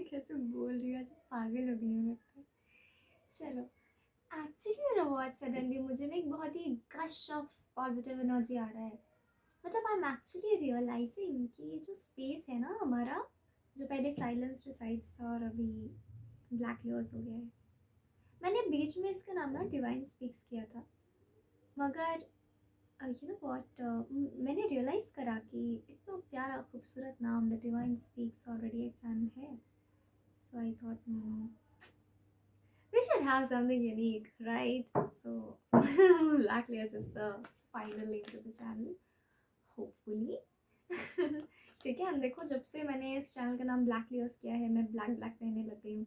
कैसे बोल रही हूँ आज, पागल हो गई हूँ लगता है। चलो, एक्चुअली बहुत सडनली मुझे ना एक बहुत ही गश ऑफ पॉजिटिव एनर्जी आ रहा है। मतलब आई एम एक्चुअली रियलाइजिंग कि ये जो स्पेस है ना हमारा, जो पहले साइलेंस रिसाइड्स था और अभी ब्लैक लेयर्स हो गया है, मैंने बीच में इसका नाम ना डिवाइन स्पीक्स किया था, मगर यू नो व्हाट, मैंने रियलाइज़ करा कि इतना प्यारा खूबसूरत नाम द डिवाइन स्पीक्स ऑलरेडी एक चैनल है। So I thought no, we should have something unique, right? So Black Layers is the final name to the channel, hopefully. ठीक है, देखो जब से मैंने इस चैनल का नाम ब्लैक लेयर्स किया है, मैं ब्लैक ब्लैक पहनने लग गई हूँ।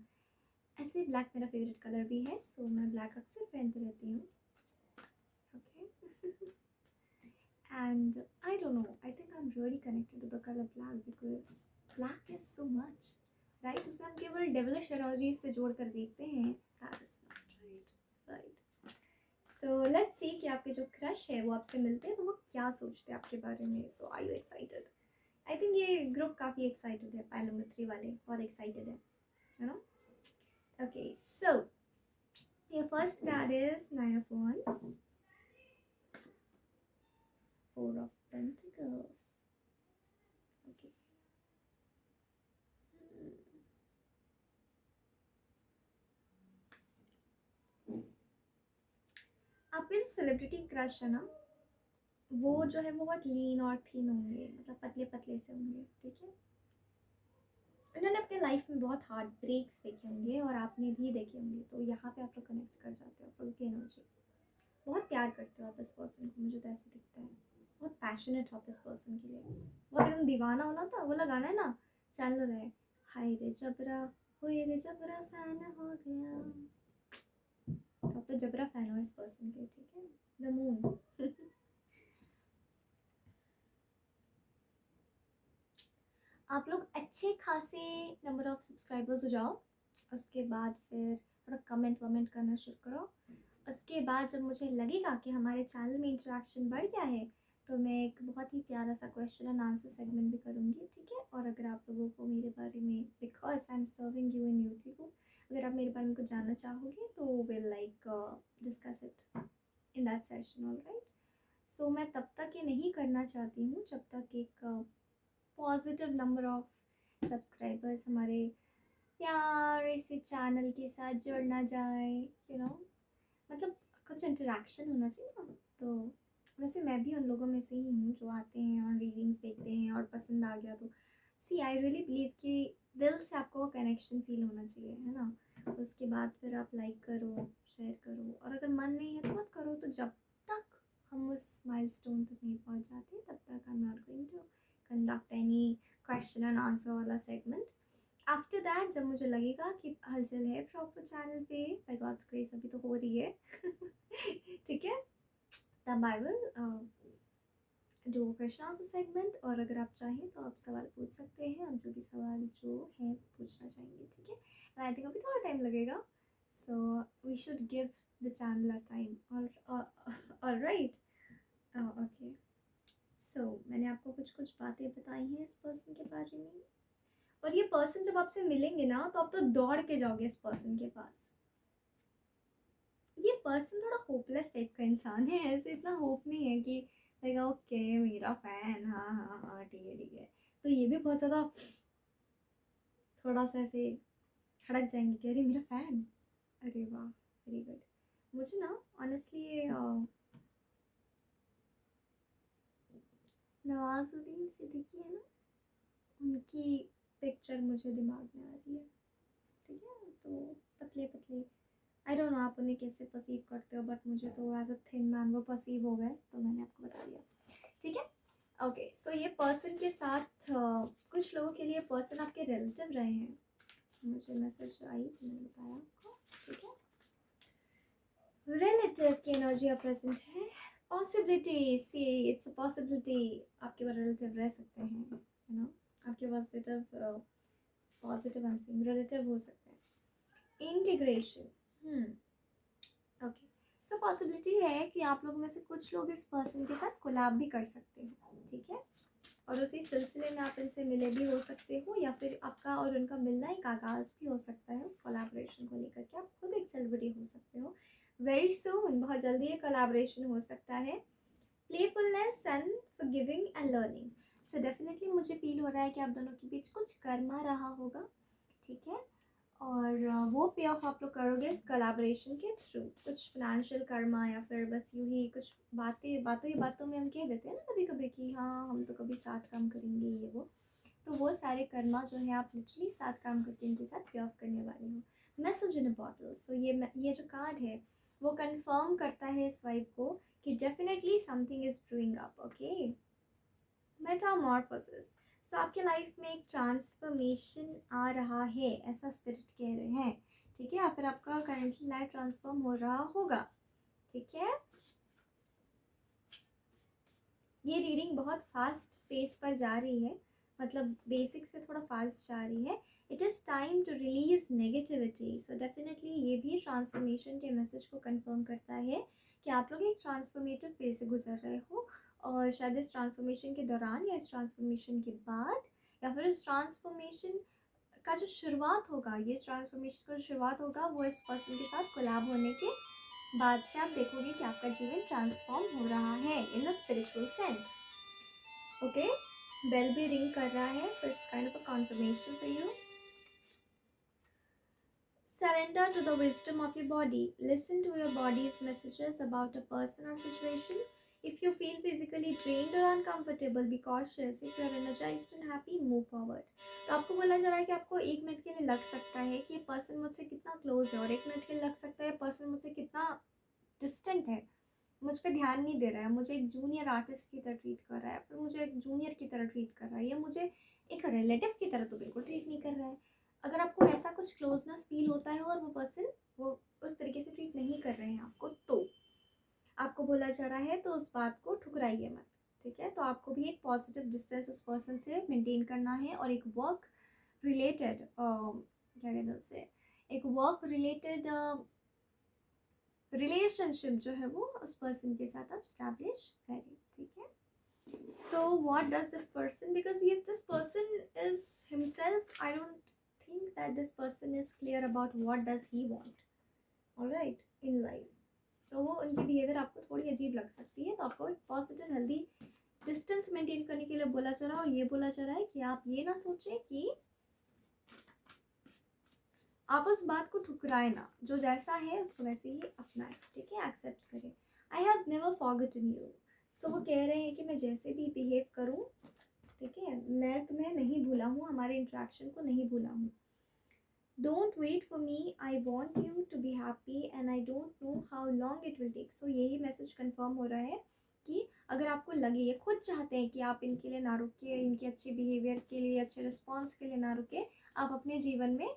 ऐसे ब्लैक मेरा फेवरेट कलर भी है, सो मैं ब्लैक अक्सर पहनती रहती हूँ, okay? And I don't know, I think I am really connected to the colour black, because black is so much, right? उसे हम केवल डेविलिश एनर्जीज से जोड़ कर देखते हैं, that is not right, right? So let's see कि आपके जो क्रश है वो आपसे मिलते हैं तो वो क्या सोचते हैं आपके बारे में। So are you excited? I think ये ग्रुप काफ़ी एक्साइटेड है, पायलोमेट्री वाले बहुत एक्साइटेड है, you know? Okay, so your first card is 9 of Wands, 4 of Pentacles, okay. आपके जो सेलिब्रिटी क्रश है ना, वो जो है वो बहुत लीन और थीन होंगे, मतलब पतले पतले से होंगे, ठीक है? इन्होंने अपने लाइफ में बहुत हार्ट ब्रेक्स देखे होंगे और आपने भी देखे होंगे, तो यहाँ पे आप लोग कनेक्ट कर जाते हो, आप लोग की एनर्जी, बहुत प्यार करते हो आप इस पर्सन को, मुझे तो ऐसे दिखता है, बहुत पैशनेट हो आप इस पर्सन के लिए, बहुत एकदम दीवाना होना था। वो लगाना है ना, चैनल रहे, हाय रे जबरा, हो ये रे जबरा फैन हो गया, तो आप तो जबरा फैन हो इस पर्सन के, ठीक है? The moon. आप लोग अच्छे खासे नंबर ऑफ सब्सक्राइबर्स हो जाओ, उसके बाद फिर थोड़ा कमेंट वमेंट करना शुरू करो। उसके बाद जब मुझे लगेगा कि हमारे चैनल में इंटरेक्शन बढ़ गया है, तो मैं एक बहुत ही प्यारा सा क्वेश्चन एंड आंसर सेगमेंट भी करूँगी, ठीक है? और अगर आप लोगों को मेरे बारे में, because I am serving you in YouTube, अगर आप मेरे बारे में कुछ जानना चाहोगे तो will like discuss it in that session, alright? So मैं तब तक ये नहीं करना चाहती हूँ जब तक एक पॉजिटिव नंबर ऑफ सब्सक्राइबर्स हमारे प्यारे से चैनल के साथ जुड़ ना जाए, यू नो, मतलब कुछ इंटरेक्शन होना चाहिए ना। तो वैसे मैं भी उन लोगों में से ही हूँ जो आते हैं और रीडिंग्स देखते हैं और पसंद आ गया तो सी आई रियली बिलीव कि दिल से आपको वो कनेक्शन फील होना चाहिए, है ना? उसके बाद फिर आप लाइक करो, शेयर करो, और अगर मन नहीं है तो मत करो। तो जब तक हम उस माइलस्टोन तक नहीं पहुंच जाते तब तक I am not going to conduct any question and answer वाला सेगमेंट। आफ्टर दैट जब मुझे लगेगा कि हलचल है प्रॉपर चैनल पे, बाय गॉड्स ग्रेस अभी तो हो रही है ठीक है, तब I will do question answer segment. और अगर आप चाहें तो आप सवाल पूछ सकते हैं, आप जो भी सवाल जो है पूछना चाहेंगे, ठीक है। एंड आई थिंक अभी थोड़ा टाइम लगेगा, so we should give the channel a time. और राइट, ओके। सो मैंने आपको कुछ कुछ बातें बताई हैं इस पर्सन के बारे में, और ये पर्सन जब आपसे मिलेंगे ना तो आप तो दौड़ के जाओगे इस पर्सन के पास। ये पर्सन थोड़ा होपलेस टाइप का इंसान है, ऐसे इतना होप नहीं है कि लाइक ओके मेरा फैन, हाँ हाँ हाँ ठीक है ठीक है। तो ये भी बहुत ज़्यादा थोड़ा सा ऐसे खड़क जाएंगे कि अरे मेरा फैन, अरे वाह वेरी गुड। मुझे ना ऑनेस्टली नवाजुद्दीन सिद्दीकी है ना, उनकी पिक्चर मुझे दिमाग में आ रही है, ठीक है। तो पतले पतले, आई डोंट नो आप उन्हें कैसे परसीव करते हो, बट मुझे तो एज अ थिन मैन वो परसीव हो गए, तो मैंने आपको बता दिया, ठीक है। ओके, सो ये पर्सन के साथ कुछ लोगों के लिए पर्सन आपके रिलेटिव रहे हैं, मुझे मैसेज आई तो मैंने बताया आपको, ठीक है। रिलेटिव की एनर्जी अब प्रेजेंट है। Possibility, see it's a possibility, आपके पास रिलेटिव रह सकते हैं, यू नो, आपके positive positive I am saying relative हो सकते हैं। Integration, okay. सो पॉसिबिलिटी है कि आप लोगों में से कुछ लोग इस पर्सन के साथ कोलैब भी कर सकते हैं, ठीक है। और उसी सिलसिले में आप इनसे मिले भी हो सकते हो, या फिर आपका और उनका मिलना एक आगाज़ भी हो सकता है उस कोलैबोरेशन को लेकर के। आप खुद एक सेलिब्रिटी हो सकते हो वेरी सून, बहुत जल्दी ये कोलैबोरेशन हो सकता है। Playfulness and forgiving and learning, so definitely मुझे फील हो रहा है कि आप दोनों के बीच कुछ कर्मा रहा होगा, ठीक है। और वो पे ऑफ आप लोग करोगे इस कोलैबोरेशन के थ्रू, कुछ फाइनेंशियल कर्मा, या फिर बस यूँ ही कुछ बातों ही बातों में हम कह देते हैं ना कभी कभी कि हाँ हम तो कभी साथ काम करेंगे ये वो, तो वो सारे कर्मा जो है आप लिटरली साथ काम करके इनके साथ पे ऑफ करने वाले हो। मैसेज इन अ बॉटल, सो ये जो कार्ड है वो कंफर्म करता है इस वाइब को कि definitely something is brewing up, okay. Metamorphosis, so आपके लाइफ में एक ट्रांसफॉर्मेशन आ रहा है, ऐसा स्पिरिट कह रहे हैं, ठीक है। या फिर आपका करेंटली लाइफ ट्रांसफॉर्म हो रहा होगा, ठीक है। ये रीडिंग बहुत फास्ट पेस पर जा रही है, मतलब बेसिक से थोड़ा फास्ट जा रही है। It is time to release negativity, so definitely ये भी ट्रांसफॉर्मेशन के मैसेज को कंफर्म करता है कि आप लोग एक ट्रांसफॉर्मेटिव फेज से गुजर रहे हो, और शायद इस ट्रांसफॉर्मेशन के दौरान या इस ट्रांसफॉर्मेशन के बाद, या फिर इस ट्रांसफॉर्मेशन का जो शुरुआत होगा, ये ट्रांसफॉर्मेशन का जो शुरुआत होगा वो इस पर्सन के साथ कोलैब होने के बाद से आप देखोगे कि आपका जीवन ट्रांसफॉर्म हो रहा है in a spiritual sense, okay. Bell भी रिंग कर रहा है, so it's kind of a confirmation for you. Surrender to the wisdom of your body. Listen to your body's messages about a person or situation. If you feel physically drained or uncomfortable, be cautious. If you are energized and happy, move forward. तो आपको बोला जा रहा है कि आपको 1 minute के लिए लग सकता है कि ये पर्सन मुझसे कितना क्लोज है, और 1 मिनट के लिए लग सकता है पर्सन मुझसे कितना डिस्टेंट है, मुझ पर ध्यान नहीं दे रहा है, मुझे एक जूनियर आर्टिस्ट की तरह ट्रीट कर रहा है, फिर मुझे एक जूनियर की तरह ट्रीट कर रहा है, या मुझे एक रिलेटिव की तरह तो बिल्कुल ट्रीट नहीं कर रहा है। अगर आपको ऐसा कुछ क्लोजनेस फील होता है और वो पर्सन वो उस तरीके से ट्रीट नहीं कर रहे हैं आपको, तो आपको बोला जा रहा है तो उस बात को ठुकराइए मत, ठीक है। तो आपको भी एक पॉजिटिव डिस्टेंस उस पर्सन से मेंटेन करना है, और एक वर्क रिलेटेड क्या कहते हैं उसे, एक वर्क रिलेटेड रिलेशनशिप जो है वो उस पर्सन के साथ आप स्टैब्लिश करें, ठीक है। So what does this person, because this person is himself, I don't think that this person is clear about what does he want, all right, in life. तो वो उनकी बिहेवियर आपको थोड़ी अजीब लग सकती है, तो आपको एक पॉजिटिव हेल्दी डिस्टेंस मेंटेन करने के लिए बोला जा रहा है, और ये बोला जा रहा है कि आप ये ना सोचें कि आप उस बात को ठुकराए ना, जो जैसा है उसको वैसे ही अपनाएं, ठीक है, एक्सेप्ट करें। I have never forgotten you, so वो कह रहे हैं कि मैं जैसे भी बिहेव करूँ, ठीक है, मैं तुम्हें नहीं भूला हूँ, हमारे इंट्रैक्शन को नहीं भूला हूँ। Don't wait for me, I want you to be happy and I don't know how long it will take. So यही मैसेज कंफर्म हो रहा है कि अगर आपको लगे, ये खुद चाहते हैं कि आप इनके लिए ना रुके, इनके अच्छे बिहेवियर के लिए, अच्छे रिस्पॉन्स के लिए ना रुके, आप अपने जीवन में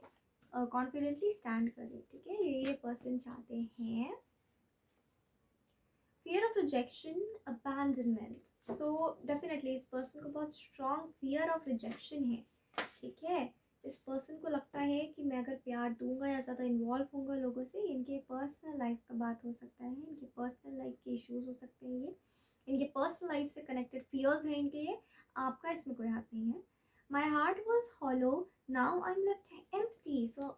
कॉन्फिडेंटली स्टैंड करें, ठीक है, ये पर्सन चाहते हैं। Fear of rejection, abandonment. So definitely इस पर्सन को बहुत स्ट्रॉन्ग फियर ऑफ रिजेक्शन है, ठीक है। इस पर्सन को लगता है कि मैं अगर प्यार दूंगा या ज़्यादा इन्वॉल्व होऊंगा लोगों से, इनके पर्सनल लाइफ का बात हो सकता है, इनके पर्सनल लाइफ के इश्यूज हो सकते हैं, ये इनके पर्सनल लाइफ से कनेक्टेड फियर्स हैं इनके ये, आपका इसमें कोई हाथ नहीं है। My heart was hollow, now I am left empty. So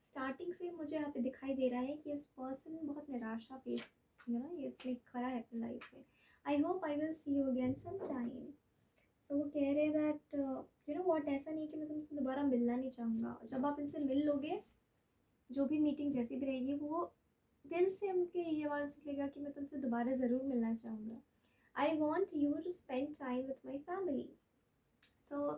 starting से मुझे यहाँ पे दिखाई दे रहा है कि इस पर्सन बहुत निराशा फेस ये इसने करा है अपनी लाइफ में। I hope I will see you again some time. So वो कह रहे हैं दैट वॉट, ऐसा नहीं है कि मैं तुमसे दोबारा मिलना नहीं चाहूँगा, जब आप इनसे मिल लोगे, जो भी मीटिंग जैसी भी रहेगी, वो दिल से उनके ये आवाज़ निकलेगा कि मैं तुमसे दोबारा ज़रूर मिलना चाहूँगा। I want you to spend time with my family. So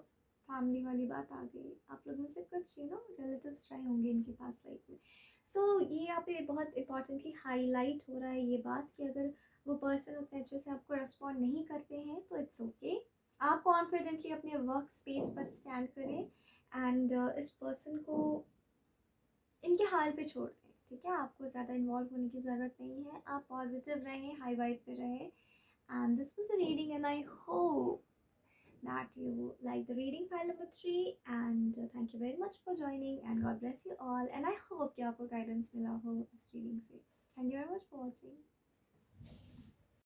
family वाली बात आ गई, आप लोग में से कुछ रिलेटिव्स रहे होंगे इनके पास लाइफ में। सो ये यहाँ पे बहुत इंपॉर्टेंटली हाईलाइट हो रहा है ये बात कि अगर वो पर्सन उतने अच्छे से आपको रिस्पॉन्ड नहीं करते हैं तो इट्स ओके, आप कॉन्फिडेंटली अपने वर्क स्पेस पर स्टैंड करें एंड इस पर्सन को इनके हाल पे छोड़ दें, ठीक है। आपको ज़्यादा इन्वॉल्व होने की ज़रूरत नहीं है, आप पॉजिटिव रहें, हाई वाइब पे रहें। And this was a reading and I hope that you like the reading file number 3 and thank you very much for joining and God bless you all and I hope कि आपको guidance मिला हो इस reading से। Thank you very much for watching.